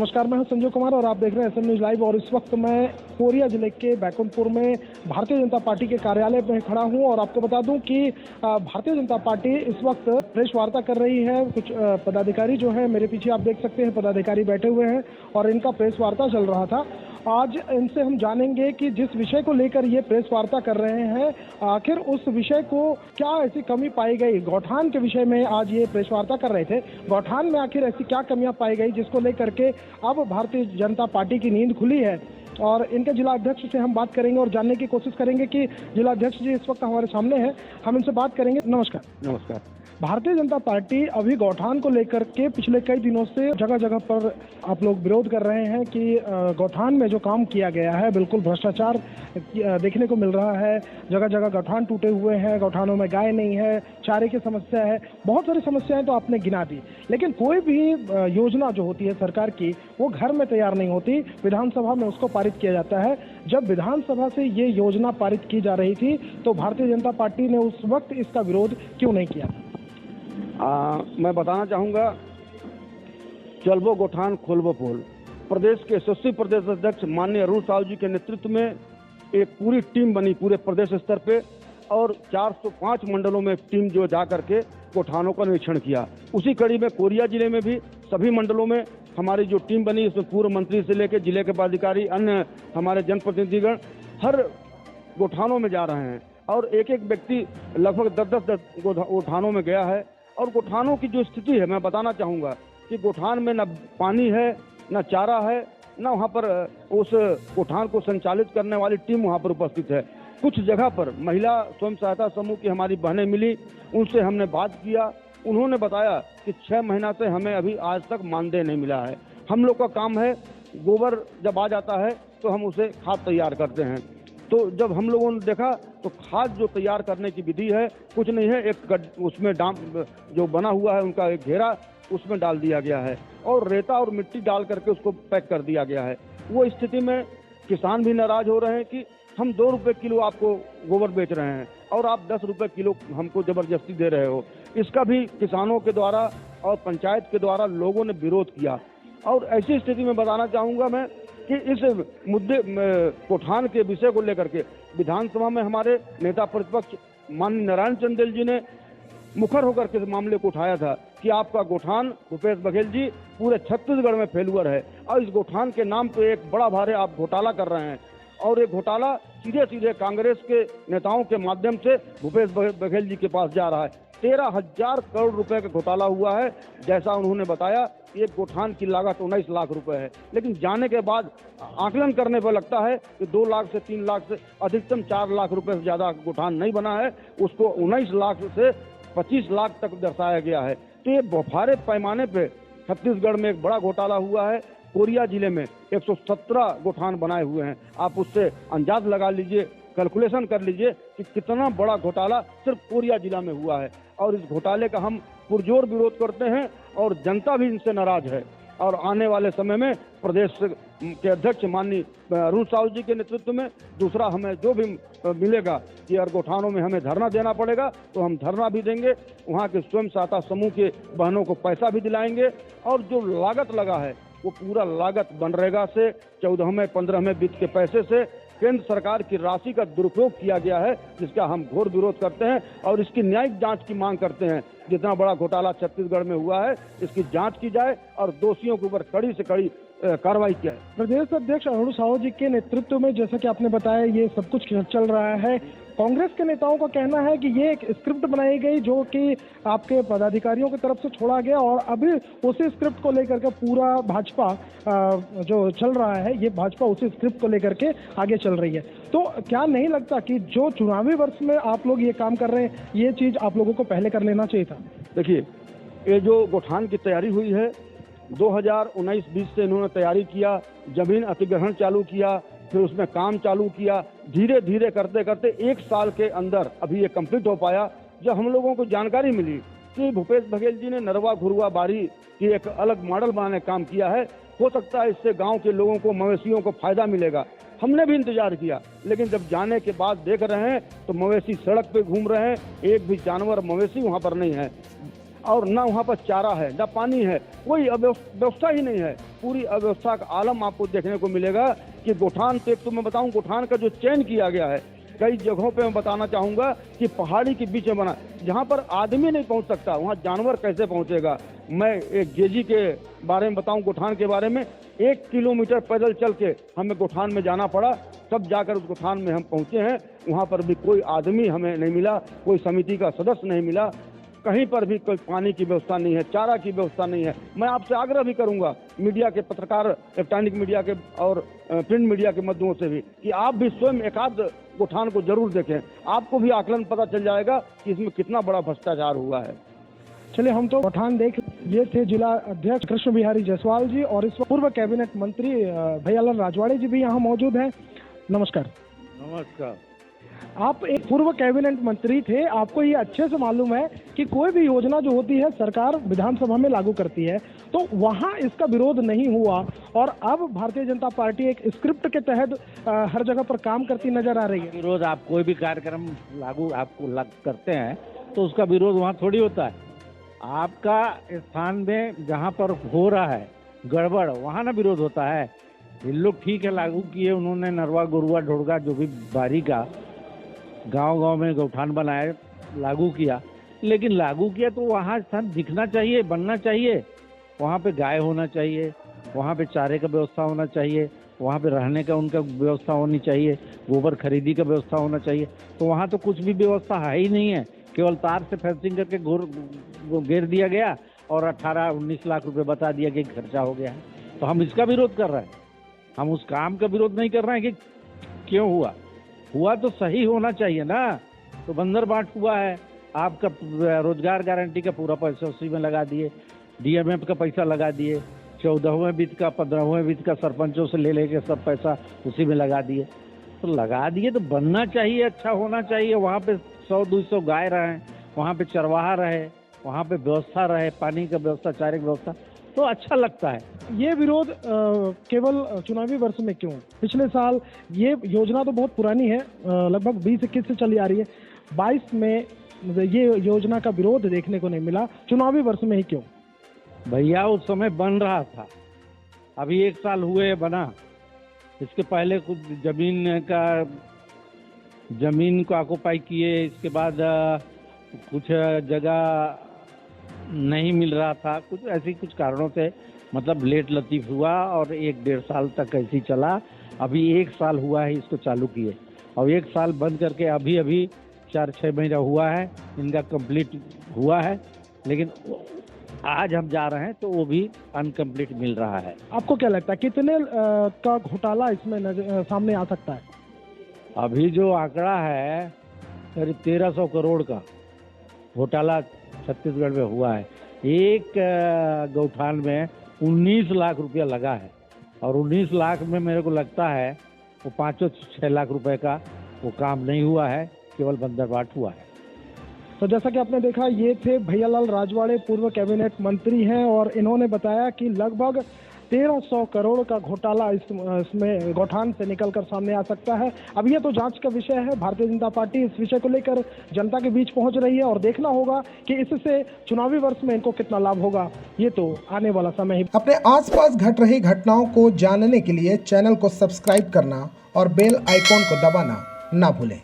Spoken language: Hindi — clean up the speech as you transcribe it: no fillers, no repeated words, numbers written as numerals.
नमस्कार, मैं हूं संजय कुमार और आप देख रहे हैं एसएम न्यूज लाइव। और इस वक्त मैं कोरिया जिले के बैकुंठपुर में भारतीय जनता पार्टी के कार्यालय में खड़ा हूं और आपको बता दूं कि भारतीय जनता पार्टी इस वक्त प्रेस वार्ता कर रही है। कुछ पदाधिकारी जो है मेरे पीछे आप देख सकते हैं, पदाधिकारी बैठे हुए हैं और इनका प्रेस वार्ता चल रहा था। आज इनसे हम जानेंगे कि जिस विषय को लेकर ये प्रेस वार्ता कर रहे हैं, आखिर उस विषय को क्या ऐसी कमी पाई गई। गौठान के विषय में आज ये प्रेस वार्ता कर रहे थे। गौठान में आखिर ऐसी क्या कमियां पाई गई जिसको लेकर के अब भारतीय जनता पार्टी की नींद खुली है। और इनके जिला अध्यक्ष से हम बात करेंगे और जानने की कोशिश करेंगे कि जिला अध्यक्ष जी इस वक्त हमारे सामने हैं, हम इनसे बात करेंगे। नमस्कार। नमस्कार। भारतीय जनता पार्टी अभी गौठान को लेकर के पिछले कई दिनों से जगह जगह पर आप लोग विरोध कर रहे हैं कि गौठान में जो काम किया गया है बिल्कुल भ्रष्टाचार देखने को मिल रहा है। जगह जगह गौठान टूटे हुए हैं, गौठानों में गाय नहीं है, चारे की समस्या है, बहुत सारी समस्याएं तो आपने गिना दी। लेकिन कोई भी योजना जो होती है सरकार की वो घर में तैयार नहीं होती, विधानसभा में उसको पारित किया जाता है। जब विधानसभा से ये योजना पारित की जा रही थी तो भारतीय जनता पार्टी ने उस वक्त इसका विरोध क्यों नहीं किया? मैं बताना चाहूँगा, चलबो गौठान खोलबो पोल। प्रदेश के यशस्वी प्रदेश अध्यक्ष माननीय अरुण साहू जी के नेतृत्व में एक पूरी टीम बनी पूरे प्रदेश स्तर पे और 405 मंडलों में टीम जो जा करके गौठानों का निरीक्षण किया। उसी कड़ी में कोरिया जिले में भी सभी मंडलों में हमारी जो टीम बनी, इसमें पूर्व मंत्री से लेकर जिले के पदाधिकारी, अन्य हमारे जनप्रतिनिधिगण हर गौठानों में जा रहे हैं और एक एक व्यक्ति लगभग 10-10 गौठानों में गया है। और गौठानों की जो स्थिति है मैं बताना चाहूँगा कि गौठान में न पानी है, न चारा है, न वहाँ पर उस गौठान को संचालित करने वाली टीम वहाँ पर उपस्थित है। कुछ जगह पर महिला स्वयं सहायता समूह की हमारी बहनें मिली, उनसे हमने बात किया। उन्होंने बताया कि 6 महीना से हमें अभी आज तक मानदेय नहीं मिला है। हम लोग का काम है, गोबर जब आ जाता है तो हम उसे खाद तैयार करते हैं। तो जब हम लोगों ने देखा तो खाद जो तैयार करने की विधि है कुछ नहीं है, एक उसमें डाम जो बना हुआ है उनका एक घेरा, उसमें डाल दिया गया है और रेता और मिट्टी डाल करके उसको पैक कर दिया गया है। वो स्थिति में किसान भी नाराज हो रहे हैं कि हम 2 रुपये किलो आपको गोबर बेच रहे हैं और आप 10 रुपये किलो हमको जबरदस्ती दे रहे हो। इसका भी किसानों के द्वारा और पंचायत के द्वारा लोगों ने विरोध किया। और ऐसी स्थिति में बताना चाहूँगा मैं कि इस मुद्दे गौठान के विषय को लेकर के विधानसभा में हमारे नेता प्रतिपक्ष माननीय नारायण चंदेल जी ने मुखर होकर के इस मामले को उठाया था कि आपका गौठान भूपेश बघेल जी पूरे छत्तीसगढ़ में फेलुअर है और इस गौठान के नाम पे एक बड़ा भारी आप घोटाला कर रहे हैं और ये घोटाला सीधे सीधे कांग्रेस के नेताओं के माध्यम से भूपेश बघेल जी के पास जा रहा है। 13,000 करोड़ रुपए का घोटाला हुआ है। जैसा उन्होंने बताया, एक गौठान की लागत 19 लाख रुपए है, लेकिन जाने के बाद आकलन करने पर लगता है कि 2 लाख से 3 लाख से अधिकतम 4 लाख रुपए से ज्यादा गौठान नहीं बना है। उसको 19 लाख से 25 लाख तक दर्शाया गया है। तो ये बौफारे पैमाने पे छत्तीसगढ़ में एक बड़ा घोटाला हुआ है। कोरिया जिले में 117 गौठान बनाए हुए हैं। आप उससे अंदाज लगा लीजिए, कैलकुलेशन कर लीजिए कि कितना बड़ा घोटाला सिर्फ कोरिया जिला में हुआ है। और इस घोटाले का हम पुरजोर विरोध करते हैं और जनता भी इनसे नाराज है। और आने वाले समय में प्रदेश के अध्यक्ष माननीय अरुण साहू जी के नेतृत्व में दूसरा हमें जो भी मिलेगा कि अगर गौठानों में हमें धरना देना पड़ेगा तो हम धरना भी देंगे। वहाँ के स्वयं सहायता समूह के बहनों को पैसा भी दिलाएंगे और जो लागत लगा है वो पूरा लागत मनरेगा से 14वें 15वें वित्त के पैसे से केंद्र सरकार की राशि का दुरुपयोग किया गया है, जिसका हम घोर विरोध करते हैं और इसकी न्यायिक जांच की मांग करते हैं। जितना बड़ा घोटाला छत्तीसगढ़ में हुआ है इसकी जांच की जाए और दोषियों के ऊपर कड़ी से कड़ी कार्रवाई किया है। प्रदेश अध्यक्ष अरुण साहू जी के नेतृत्व में जैसा कि आपने बताया ये सब कुछ चल रहा है। कांग्रेस के नेताओं का कहना है कि ये एक स्क्रिप्ट बनाई गई जो कि आपके पदाधिकारियों की तरफ से छोड़ा गया और अभी उसी स्क्रिप्ट को लेकर के पूरा भाजपा जो चल रहा है, ये भाजपा उसी स्क्रिप्ट को लेकर के आगे चल रही है। तो क्या नहीं लगता कि जो चुनावी वर्ष में आप लोग ये काम कर रहे हैं, ये चीज आप लोगों को पहले कर लेना चाहिए था? देखिए, ये जो गौठान की तैयारी हुई है 2019-20 से इन्होंने तैयारी किया, जमीन अधिग्रहण चालू किया, फिर उसमें काम चालू किया, धीरे धीरे करते करते 1 साल के अंदर अभी ये कंप्लीट हो पाया। जब हम लोगों को जानकारी मिली कि भूपेश बघेल जी ने नरवा घुरवा बारी की एक अलग मॉडल बनाने का काम किया है, हो सकता है इससे गांव के लोगों को, मवेशियों को फायदा मिलेगा। हमने भी इंतजार किया, लेकिन जब जाने के बाद देख रहे हैं तो मवेशी सड़क पे घूम रहे हैं, एक भी जानवर मवेशी वहां पर नहीं है। और ना वहाँ पर चारा है, ना पानी है, कोई व्यवस्था ही नहीं है। पूरी अव्यवस्था का आलम आपको देखने को मिलेगा कि गोठान तो एक तो मैं बताऊं, गोठान का जो चयन किया गया है कई जगहों पे मैं बताना चाहूँगा कि पहाड़ी के बीच में बना, जहाँ पर आदमी नहीं पहुँच सकता वहाँ जानवर कैसे पहुँचेगा। मैं एक जेजी के बारे में बताऊँ, गोठान के बारे में, 1 किलोमीटर पैदल चल के हमें गोठान में जाना पड़ा, तब जाकर उस गोठान में हम पहुँचे हैं। वहाँ पर भी कोई आदमी हमें नहीं मिला, कोई समिति का सदस्य नहीं मिला, कहीं पर भी कोई पानी की व्यवस्था नहीं है, चारा की व्यवस्था नहीं है। मैं आपसे आग्रह भी करूंगा मीडिया के पत्रकार, इलेक्ट्रॉनिक मीडिया के और प्रिंट मीडिया के माध्यमों से भी कि आप भी स्वयं एकाध गोठान को जरूर देखें, आपको भी आकलन पता चल जाएगा कि इसमें कितना बड़ा भ्रष्टाचार हुआ है। चलिए हम तो गोठान देख, ये थे जिला अध्यक्ष कृष्ण बिहारी जायसवाल जी और इस पूर्व कैबिनेट मंत्री भैयालाल राजवाड़े जी भी यहाँ मौजूद हैं। नमस्कार। नमस्कार। आप एक पूर्व कैबिनेट मंत्री थे, आपको ये अच्छे से मालूम है कि कोई भी योजना जो होती है सरकार विधानसभा में लागू करती है, तो वहाँ इसका विरोध नहीं हुआ और अब भारतीय जनता पार्टी एक स्क्रिप्ट के तहत हर जगह पर काम करती नजर आ रही है। विरोध, आप कोई भी कार्यक्रम लागू करते हैं तो उसका विरोध वहाँ थोड़ी होता है। आपका स्थान में जहाँ पर हो रहा है गड़बड़, वहाँ ना विरोध होता है। ये लोग ठीक है लागू किए, उन्होंने नरवा गुरुआ ढोड़गा जो भी बारी का गांव-गांव में गौठान बनाए, लागू किया, लेकिन लागू किया तो वहाँ स्थान दिखना चाहिए, बनना चाहिए। वहाँ पे गाय होना चाहिए, वहाँ पे चारे का व्यवस्था होना चाहिए, वहाँ पे रहने का उनका व्यवस्था होनी चाहिए, गोबर खरीदी का व्यवस्था होना चाहिए। तो वहाँ तो कुछ भी व्यवस्था है ही नहीं है, केवल तार से फेंसिंग करके घेर दिया गया और 18-19 लाख रुपए बता दिया कि खर्चा हो गया है। तो हम इसका विरोध कर रहे हैं, हम उस काम का विरोध नहीं कर रहे हैं कि क्यों हुआ तो सही होना चाहिए ना। तो बंदर बाट हुआ है, आपका रोजगार गारंटी का पूरा पैसा उसी में लगा दिए, डीएमएफ का पैसा लगा दिए, 14वें वित्त का 15वें वित्त का सरपंचों से ले लेके सब पैसा उसी में लगा दिए। तो लगा दिए तो बनना चाहिए, अच्छा होना चाहिए। वहाँ पे 100-200 गाय रहे, वहाँ पे चरवाहा रहे, वहाँ पे व्यवस्था रहे, पानी का व्यवस्था, चारे की व्यवस्था, तो अच्छा लगता है। ये विरोध केवल चुनावी वर्ष में क्यों? पिछले साल ये योजना तो बहुत पुरानी है, लगभग 20-21 से चली आ रही है, 22 में ये योजना का विरोध देखने को नहीं मिला, चुनावी वर्ष में ही क्यों? भैया उस समय बन रहा था, अभी 1 साल हुए बना। इसके पहले कुछ जमीन को ऑक्युपाई किए, इसके बाद कुछ जगह नहीं मिल रहा था, कुछ ऐसी कुछ कारणों से मतलब लेट लतीफ हुआ और 1-1.5 साल तक ऐसे ही चला। अभी 1 साल हुआ है इसको चालू किए और 1 साल बंद करके अभी 4-6 महीना हुआ है इनका कंप्लीट हुआ है, लेकिन आज हम जा रहे हैं तो वो भी अनकम्प्लीट मिल रहा है। आपको क्या लगता है कितने का घोटाला इसमें सामने आ सकता है? अभी जो आंकड़ा है करीब 1300 करोड़ का घोटाला छत्तीसगढ़ में हुआ है। एक गौठान में 19 लाख रुपया लगा है और 19 लाख में मेरे को लगता है वो 5-6 लाख रुपए का वो काम नहीं हुआ है, केवल बंदरबाट हुआ है। तो जैसा कि आपने देखा, ये थे भैयालाल राजवाड़े, पूर्व कैबिनेट मंत्री हैं और इन्होंने बताया कि लगभग 1300 करोड़ का घोटाला इसमें गौठान से निकलकर सामने आ सकता है। अब ये तो जांच का विषय है, भारतीय जनता पार्टी इस विषय को लेकर जनता के बीच पहुंच रही है और देखना होगा कि इससे चुनावी वर्ष में इनको कितना लाभ होगा, ये तो आने वाला समय ही। अपने आसपास घट रही घटनाओं को जानने के लिए चैनल को सब्सक्राइब करना और बेल आइकॉन को दबाना ना भूलें।